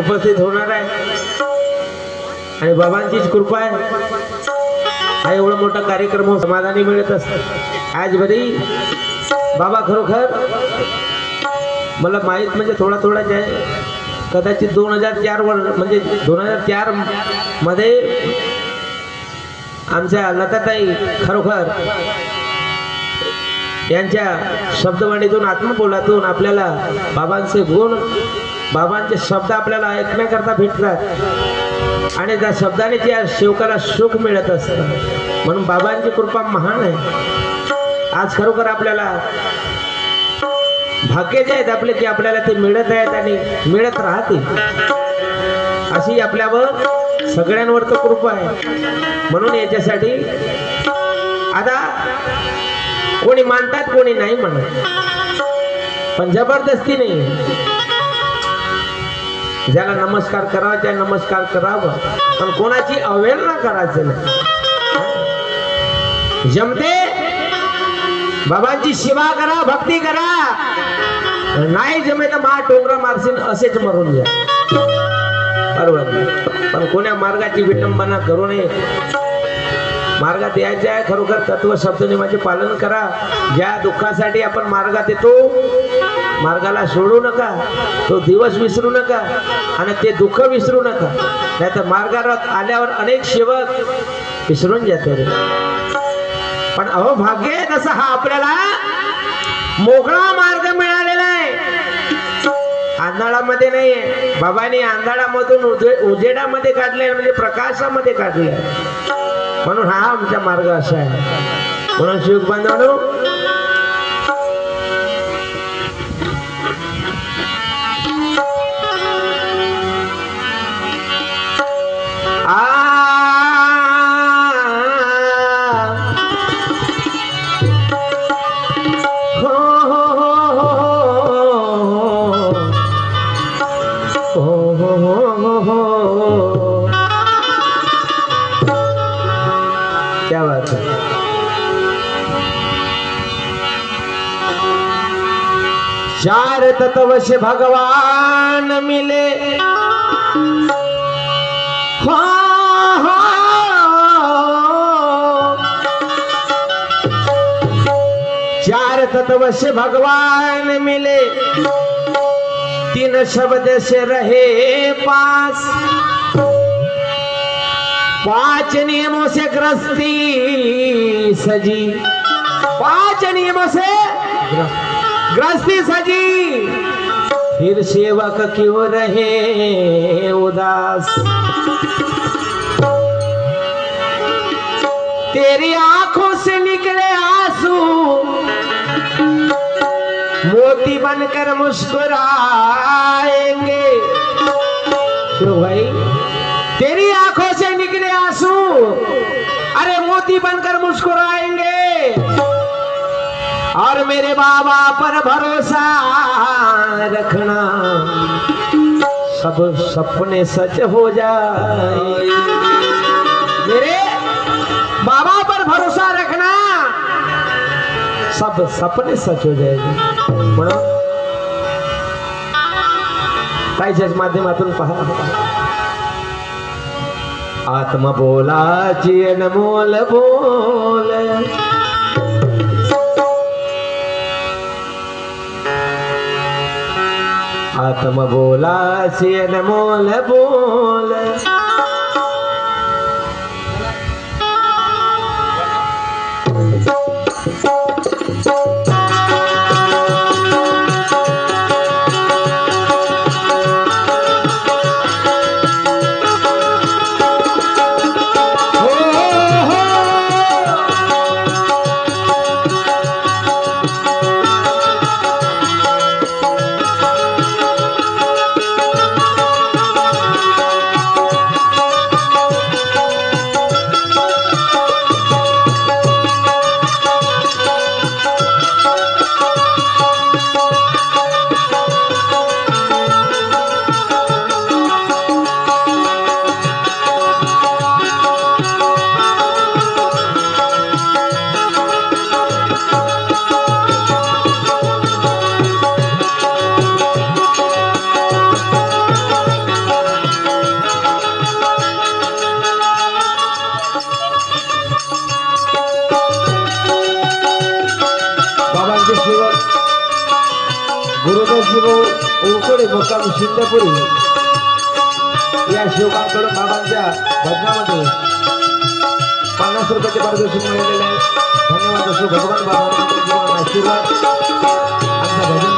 उपस्थित होणार आहे आणि बाबांचीच कृपा आहे. हा एवढा मोठा कार्यक्रम समाधानी मिळत असत. आज बरी बाबा खरोखर मला माहीत म्हणजे थोडा थोडाच आहे. कदाचित 2004 म्हणजे 2004 मध्ये आमच्या लताताई खरोखर यांच्या शब्दवाणीतून आत्मबोलातून आपल्याला बाबांचे गुण बाबांचे शब्द आपल्याला ऐकण्याकरता भेटतात आणि त्या शब्दाने त्या सेवकाला सुख मिळत असतं. म्हणून बाबांची कृपा महान आहे. आज खरोखर आपल्याला भाग्याचे आहेत आपले की आपल्याला ते मिळत आहेत आणि मिळत राहतील अशी आपल्यावर सगळ्यांवर तर कृपा आहे. म्हणून याच्यासाठी आता कोणी मानतात कोणी नाही म्हणत, पण जबरदस्ती नाही. ज्याला नमस्कार करावा त्या नमस्कार करावा, पण कोणाची अवहेलना करायची नाही. जमते बाबांची सेवा करा, भक्ती करा, नाही जमे तर मा टोंगरा मारशील असेच मरून जा. बरोबर, पण कोण्या मार्गाची विटंबना करू नये. मार्गात यायचे आहे खरोखर तत्व शब्दनियमाचे पालन करा. ज्या दुःखासाठी आपण मार्गात येतो मार्गाला सोडू नका, तो दिवस विसरू नका आणि ते दुःख विसरू नका. नाहीतर मार्गावर आल्यावर अनेक सेवक विसरून जातो रे. पण अहो भाग्य आहे तसा हा आपल्याला मोकळा मार्ग मिळालेला आहे. आंधळामध्ये नाहीये. बाबांनी आंधळामधून उजेडामध्ये काढले म्हणजे प्रकाशामध्ये काढले. म्हणून हा आमचा मार्ग असा आहे. म्हणून शिवक बांधवांनो क्या बात है. चार तत्व से भगवान मिले, हो हो चार तत्व से भगवान मिले, तीन शब्द से रहे पास, पांच नियमों से गृहस्थी सजी, पांच नियमों से गृहस्थी सजी, फिर सेवक क्यों रहे उदास. तेरी आंखों से निकले आंसू, मोती बनकर मुस्कुराएंगे. तो भाई तेरी आंखों से निकले आंसू, अरे मोती बनकर मुस्कुराएंगे. और मेरे बाबा पर भरोसा रखना, सब सपने सच हो जाए. मेरे बाबा पर भरोसा रखना, सब सपने सच हो जाएंगे. म्हणून काहीच्याच माध्यमातून पहा. आत्मा बोलाची अनमोल बोल, आत्मा बोलाची अनमोल बोल. गुरुदासजीभाऊ उकडे मुक्काम शिंदेपुरी या शिवकांकडून बाबांच्या भजनामध्ये 50 रुपयाचे पारितोषिक मिळालेले आहे. धन्यवाद असो. भगवान बाबांचा आशीर्वाद आमच्या भजन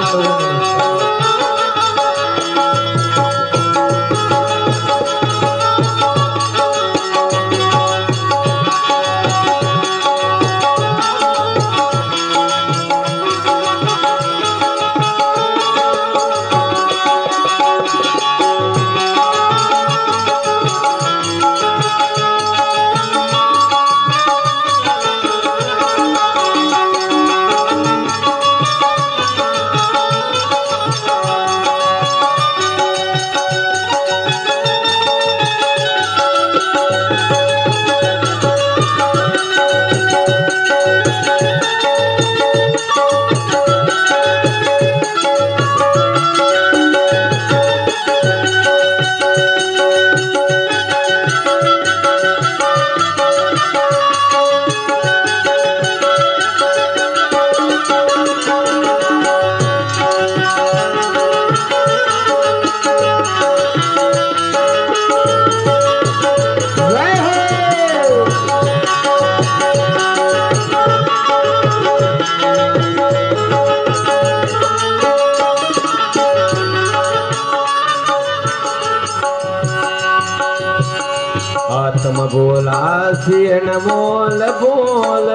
आत्म बोला सियन मोल बोल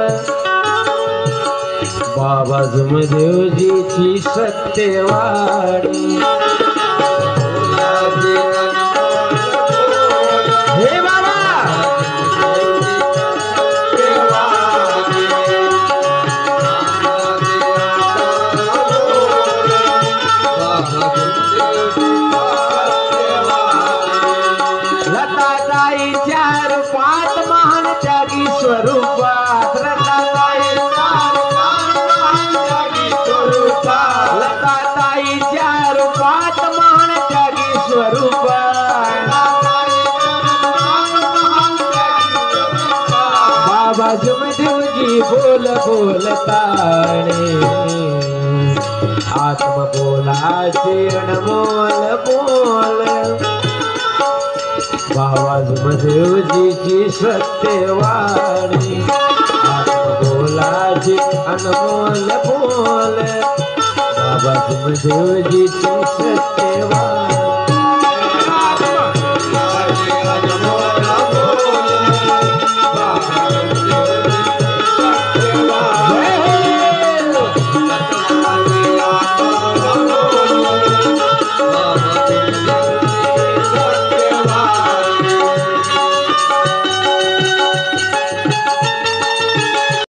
बाबा जुमदेवजीची सत्यवाणी हे बाबा लताताईच्या रूपात महान त्यागी स्वरूपात लताताईच्या रूपात महान त्यागी स्वरूपात बाबा जुमदेवजी बोल बोलताणे आत्म बोला चिरण मोल बोल बाबा जुमदेवजीची सत्यवाणी आत्म बोलाची अनमोल बोल बाबा जुमदेवजीची सत्यवाणी